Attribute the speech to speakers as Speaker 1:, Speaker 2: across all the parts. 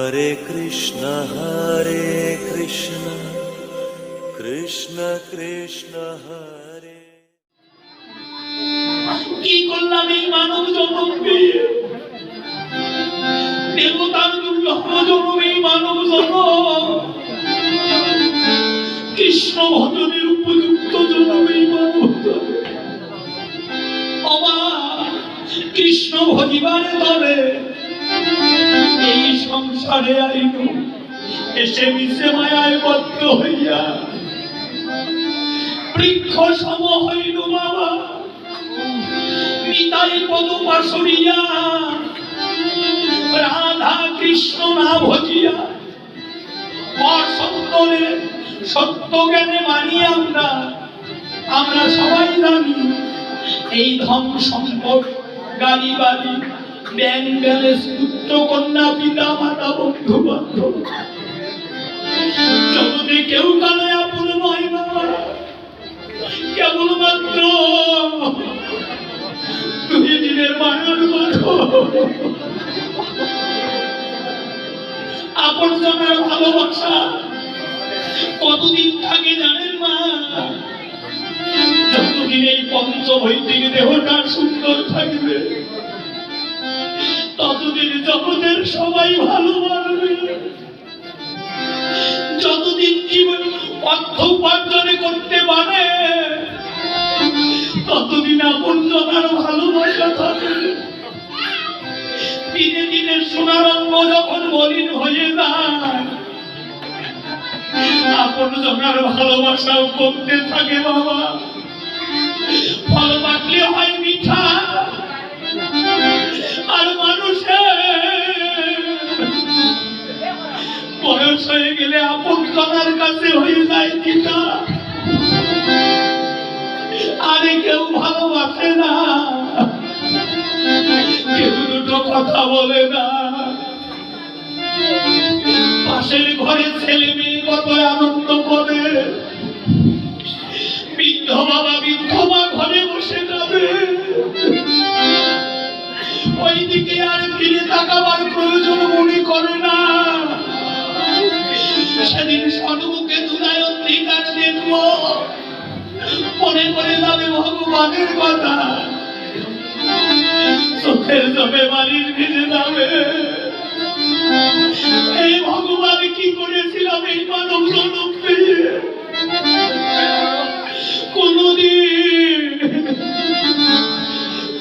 Speaker 1: हरे कृष्ण कृष्ण कृष्ण हरे।
Speaker 2: কি করলাম এই মানব জন্মকে, দেবতার দুর্লভ জন্ম এই মানব জন্ম, কৃষ্ণ ভজনের উপযুক্ত জন্ম এই মানব জন্ম। কৃষ্ণ ভজিবার দলে এই সংসারে আইন এসে মিশে মায়ায় বদ্ধ হইয়া বৃক্ষ সম হইল বাবা, নিতাই পদপাশরিয়া রাধা কৃষ্ণ না ভজিয়া অসত্যরে সত্য জ্ঞানে মানি আমরা সবাই জানি এই ধন সম্পদ গাড়ি বাড়ি ব্যাংক ব্যালেন্স পুত্র কন্যা পিতা মাতা বন্ধু বান্ধব জগতে কেউ কানে আপন নয় না, কেবলমাত্র দুই দিনের মায়ার মাঠো আপন জনের ভালোবাসা কতদিন থাকে জানেন মা? যতদিন এই পঞ্চভৌতিক দেহটা সুন্দর থাকবে ততদিন জগতের সবাই ভালোবাসবে। যতদিন জীবন অর্থ উপার্জনে করতে পারে ততদিন আপন জনার ভালোবাসা থাকে। দিনে দিনে সোনার অঙ্গ যখন মলিন হয়ে যায় আপন জনার ভালোবাসাও করতে থাকে বাবা। ফল পাকলে হয় মিঠা, আর মানুষের বয়স হয়ে গেলে আপন জনার কাছে হয়ে যায় তিতা। আরে কেউ ভালোবাসে না, কেউ দুটো কথা বলে না। পাশের ঘরে ছেলে মেয়ে কত আনন্দ করে, বৃদ্ধ বাবা বৃদ্ধ মা ঘরে বসে যাবে, ওইদিকে আর ফিরে তাকাবার প্রয়োজন মনে করে না। সেদিন সন্মুখে দুলায় অধিকার দেখব, মনে করে যাবে ভগবানের কথা, চোখের জমে বালিশ ভিজে যাবে। এই ভগবান কি করেছিলাম এই মানব জন্ম পেয়ে?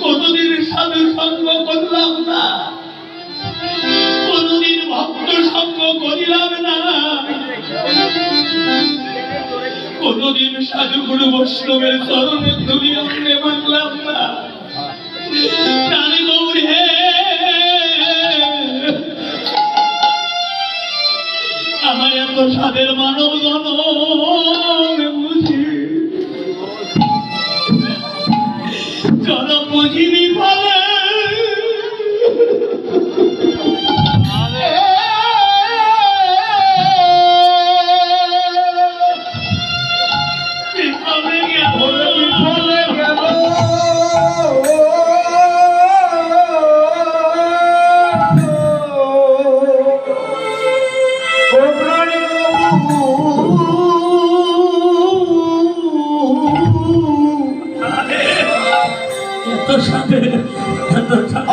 Speaker 2: কোনদিন সাধু সঙ্গ করলাম না, কোনদিন ভক্ত সঙ্গ করিলাম না, কোনদিন সাধু গুরু বৈষ্ণবের চরণের ধুলি অঙ্গে মানলাম না। আমার এত সাধের মানব জন্ম বুঝি জন বুঝিনি বলে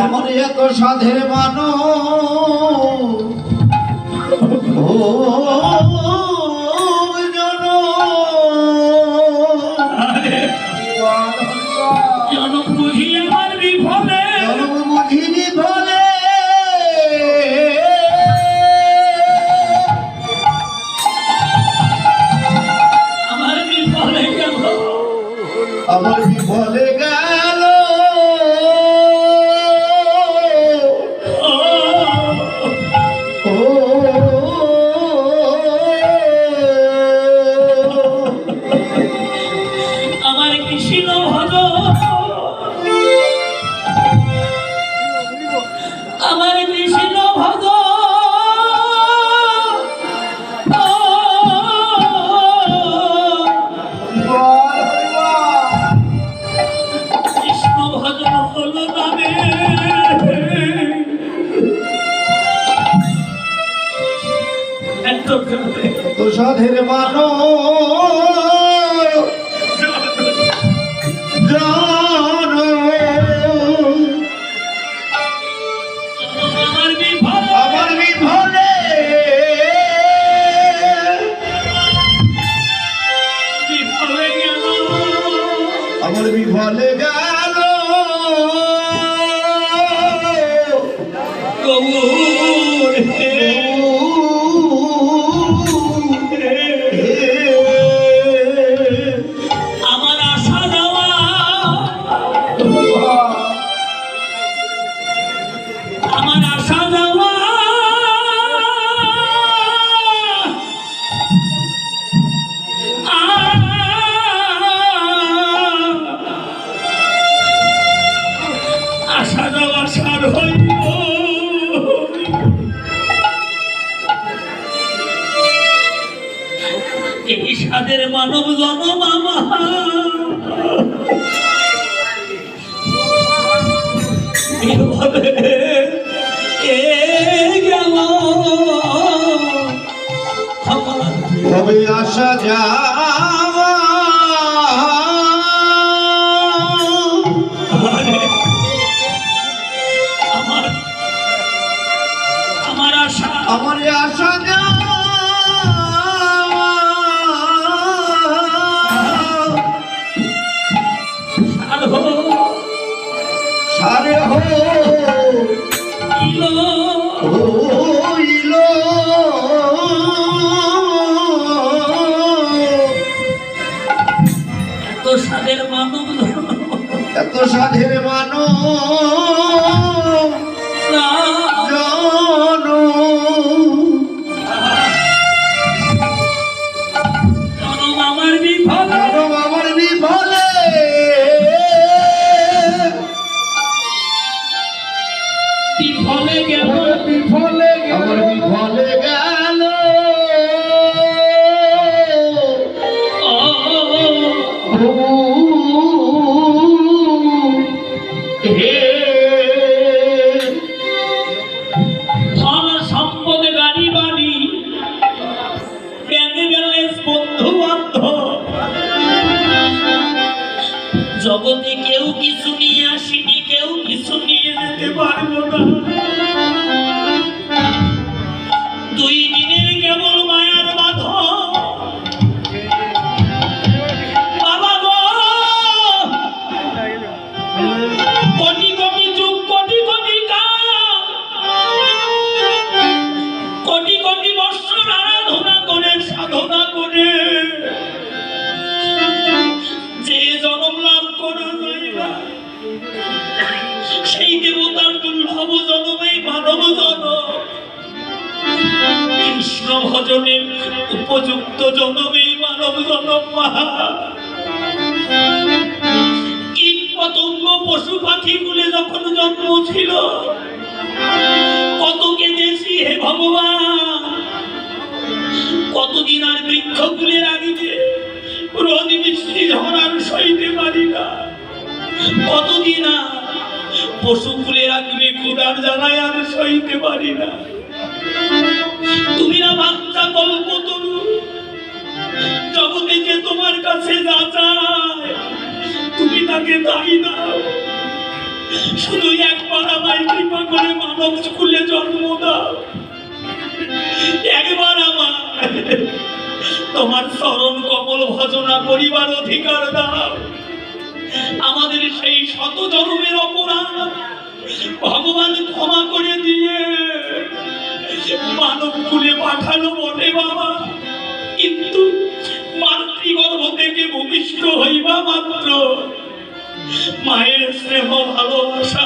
Speaker 3: আমার এত সাধের মানো
Speaker 2: জনম বুঝি আমার বিফলে,
Speaker 3: জনম বুঝিনি বলে
Speaker 2: আমার বিফলে গেল,
Speaker 3: আমার বিফলে গেল। ও
Speaker 2: এত
Speaker 3: সাধের মানো জানো
Speaker 2: আমার বিফল
Speaker 3: আমার বিফলে
Speaker 2: বিফলে গেল
Speaker 3: আমার বিফলে গেল
Speaker 2: গৌর হে আমার আশা দেওয়া আমার আশা দেওয়া আশা দেওয়া সার হইল এই সাদের মানব জনম আমার এভাবে এ গেল আমার
Speaker 3: তবে আসা যাওয়া
Speaker 2: আমার আমার আশা
Speaker 3: আমার আসা যাওয়া
Speaker 2: সার হইল
Speaker 3: সারে হইল
Speaker 2: এত সাদের মানব
Speaker 3: এত সাধের মানো জানো
Speaker 2: জনম আমার বিফল
Speaker 3: জানো আমার বিফলে
Speaker 2: বিফলে গেল
Speaker 3: বিফলে আমার বিফলে গেল হে
Speaker 2: ধন সম্পদ গাড়ি বাড়ি ব্যাংক ব্যালেন্স বন্ধু বান্ধব জগতে কেউ কিছু নিয়ে আসেনি কেউ কিছু নিয়ে যেতে পারবো না দুই দিনের কেবল মায়ার বাঁধন বাবা গো কোটি কোটি যুগ কোটি কোটি কাল কোটি কোটি বৎসর আরাধনা করে সাধনা করে যে জন্ম লাভ করা যায় না সেই দেবতার দুর্লভ জন্মেই মানব জন্ম কৃষ্ণ ভজনের উপযুক্ত জন্মেই মানব জন্ম কীট পতঙ্গ পশু পাখি গুলে যখন জন্ম ছিল কত কেঁদেছি হে ভগবান কতদিন আর বৃক্ষ গুলের আগে রোদ বৃষ্টি ঝড়ার সইতে পারি না কতদিন আর পশু ফুলের আগে ক্ষুধার জ্বালায় আর সইতে পারি না তুমি না বাচ্চা কল্পতরু জগতে যে তোমার কাছে যা চায় তুমি তাকে তাই দাও শুধু একবার আমায় কৃপা করে মানব স্কুলে জন্ম দাও একবার আমার তোমার চরণ কমল ভজনা করিবার অধিকার দাও আমাদের সেই শত জন্মের অপরাধ ভগবান ক্ষমা করে দিয়ে মানব কুলে পাঠানো বটে বাবা কিন্তু মাতৃগর্ভ থেকে ভূমিষ্ঠ হইবা মাত্র মায়ের স্নেহ ভালোবাসা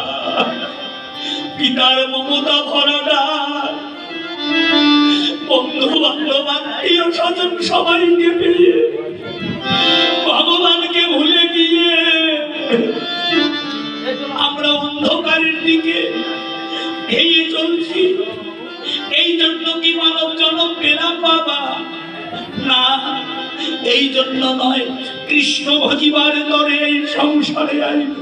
Speaker 2: পিতার মমতা ভরাটা বন্ধু বান্ধব আত্মীয় স্বজন সবাইকে পেয়ে ভগবানকে ভুলে গিয়ে আমরা অন্ধকারের দিকে এগিয়ে চলছি এই জন্য কি মানব জনম পেলাম বাবা না এই জন্য নয় কৃষ্ণ ভজিবার দরে এই সংসারে আইল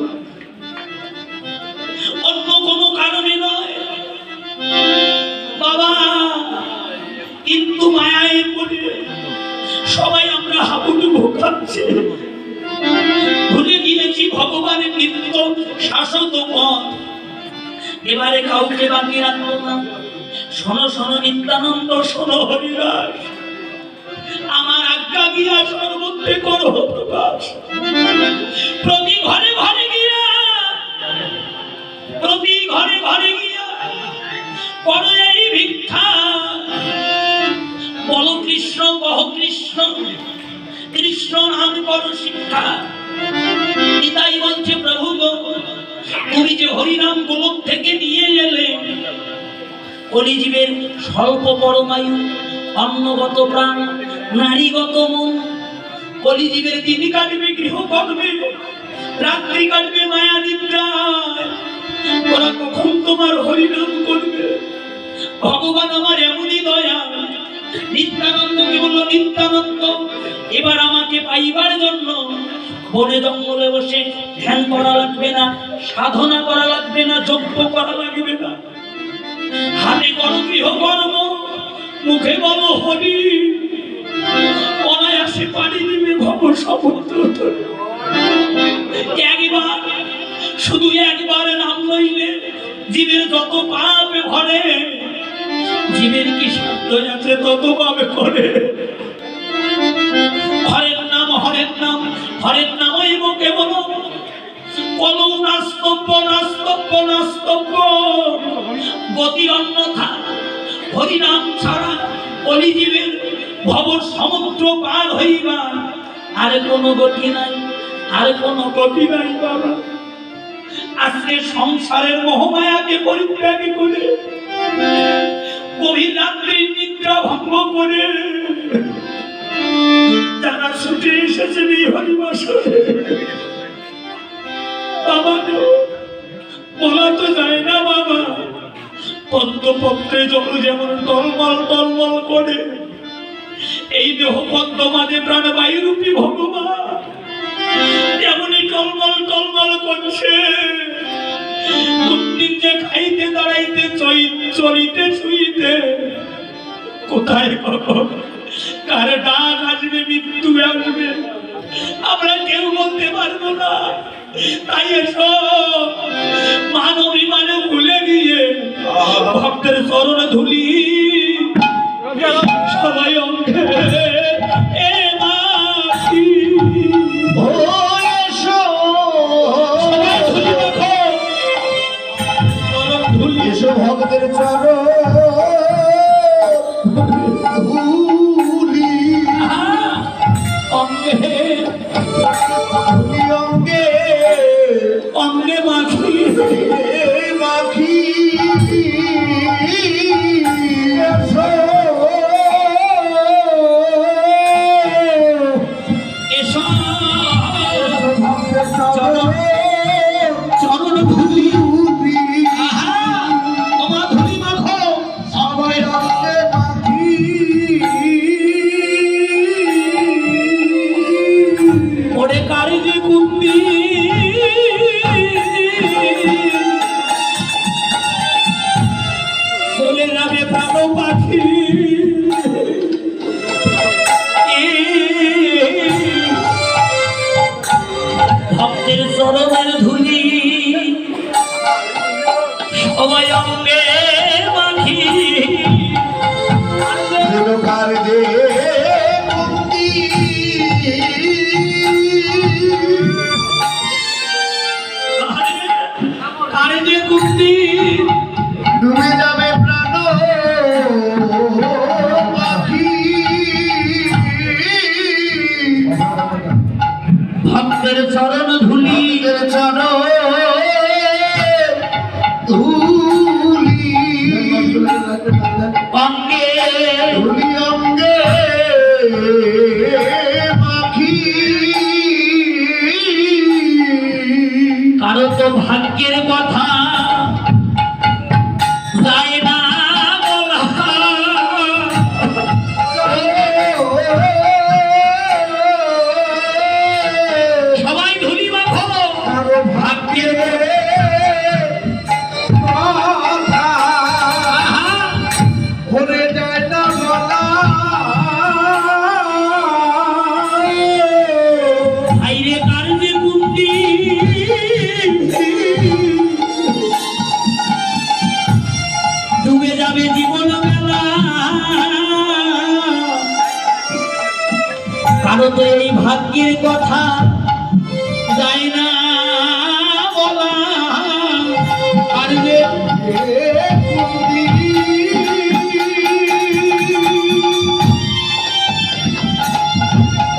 Speaker 2: অন্য কোনো কারণে নয় বাবা কিন্তু মায়ায় পড়ে সবাই আমরা হাবুডুবু খাচ্ছি, ভুলে গিয়েছি ভগবানের নিত্য শাশ্বত পথ। এবারে কাউকে বাকি রাখবো না। শোনো শোনো নিত্যানন্দ, শোনো হরিদাস, আমার আজ্ঞা গিয়া সর্বত্রে করো প্রকাশ। প্রতি ঘরে ঘরে গিয়া, প্রতি ঘরে ঘরে গিয়া করো এই ভিক্ষা। বলো কৃষ্ণ, কহ কৃষ্ণ, কৃষ্ণ নাম করো শিক্ষা। নিতাই বলছে, প্রভু গো, তুমি যে হরিনাম গোলক থেকে নিয়ে এলে, কলিজীবের স্বল্প পরমায়ু, অন্নগত প্রাণ, নারীগত মন, কলিজীবের দিন কাটবে গৃহ কর্মে, রাত্রি কাটবে মায়া নিদ্রায়, ওরা কখন তোমার হরিনাম করবে? ভগবান আমার এমনই দয়া। নিত্যানন্দকে বলল, নিত্যানন্দ, এবার আমাকে পাইবার জন্য বনে জঙ্গলে বসে ধ্যান করা লাগবে না, সাধনা করা লাগবে না, যজ্ঞ করা লাগবে না। হাতে করো গৃহকর্ম, মুখে বলো হরি, অনায়াসে পাড়ি দিবে ভব সমুদ্র তরে। একবার, শুধু একবার নাম লইলে জীবের যত পাপ ভরে, জীবের কি সাধ্য আছে তত পাবে করে। হরের নাম, হরের নাম, হরের নামই মুখে বলো, কলৌ নাস্তব্য, নাস্তব্য, নাস্তব্য, গতি অন্যথা। হরিনাম ছাড়া কলিজীবের ভব সমুদ্র পার হইবা আর কোনো গতি নাই, আর কোনো গতি নাই বাবা। আজকে সংসারের মোহমায়াকে পরিত্যাগ করে, গভীর রাত্রির নিদ্রা ভঙ্গ করে যারা ছুটে এসেছে এই হরিবাসরে, বাবা গো, বলা তো যায় না বাবা। পদ্মপত্রে জল যেমন টলমল টলমল করে, এই দেহ পদ্ম মাঝে প্রাণবায়ুরূপী ভগবান যেমনই টলমল টলমল করছে। যে খাইতে দাঁড়াইতে, চলিতে শুইতে, কোথায় কার ডাক আসবে, মৃত্যু আসবে, আমরা কেউ বলতে পারবো না। তাই এসো, মান অভিমানে ভুলে গিয়ে ভক্তের চরণ ধুলি সবাই অঙ্গে এ মাছি।
Speaker 3: এসো ভক্তের চরণ ধুলি,
Speaker 2: অঙ্গে
Speaker 3: অঙ্গে
Speaker 2: অঙ্গে মাখি
Speaker 3: মাখি। এসো
Speaker 2: এসো
Speaker 3: ভক্তের চরণ
Speaker 2: চরণ ধুলি,
Speaker 3: ধুলি,
Speaker 2: তোমার ধুলি মাখো
Speaker 3: সবাই অঙ্গে মাখি।
Speaker 2: ওরে কারে যে কুন্দি, চলে যাবে প্রাণ পাখি। ভক্তের চরণের ধুলি সবাই অঙ্গে মাখি।
Speaker 3: কার যে কুন্দি,
Speaker 2: কারে যে কুন্দি,
Speaker 3: ডুবে যাবে প্রাণ পাখি।
Speaker 2: ভক্তের চরণ ধুলি,
Speaker 3: ভক্তের চরণ ধুলি,
Speaker 2: অঙ্গে
Speaker 3: ধুলি অঙ্গে মাখি।
Speaker 2: কারো তো ভাগ্যের কথা যায় না বলা, সবাই ধুলি মাখো
Speaker 3: কারো ভাগ্যে কথা
Speaker 2: আহা,
Speaker 3: ভরে যায় না বলা।
Speaker 2: কারো তো এই ভাগ্যের কথা যায় না বলা, আর যে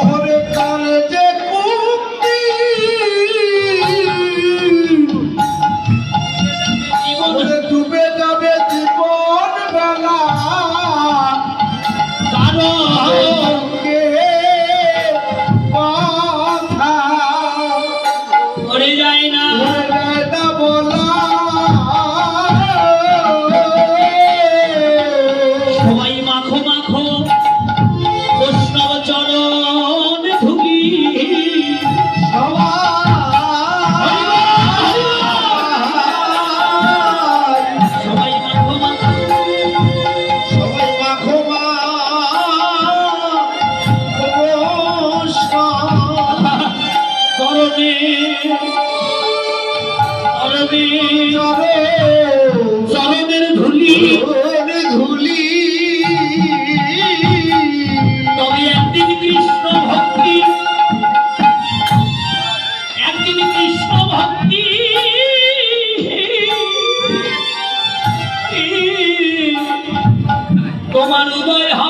Speaker 3: ওরে কালে যে কুন্তি ওরে ডুবে যাবে জীবন বেলা
Speaker 2: কারো
Speaker 3: কে কথা
Speaker 2: করে যায় না
Speaker 3: ওরে না বলা
Speaker 2: সবাই মাখো মাখো বৈষ্ণব চরণ ধুলি, সবাই মাখো মাখো
Speaker 3: সবাই মাখো মা
Speaker 2: চরণে চরণে চরণের ধুলি।
Speaker 3: ধুলি
Speaker 2: তবে একদিন কৃষ্ণ ভক্তি, একদিন কৃষ্ণ ভক্তি তোমার উদয় হয়।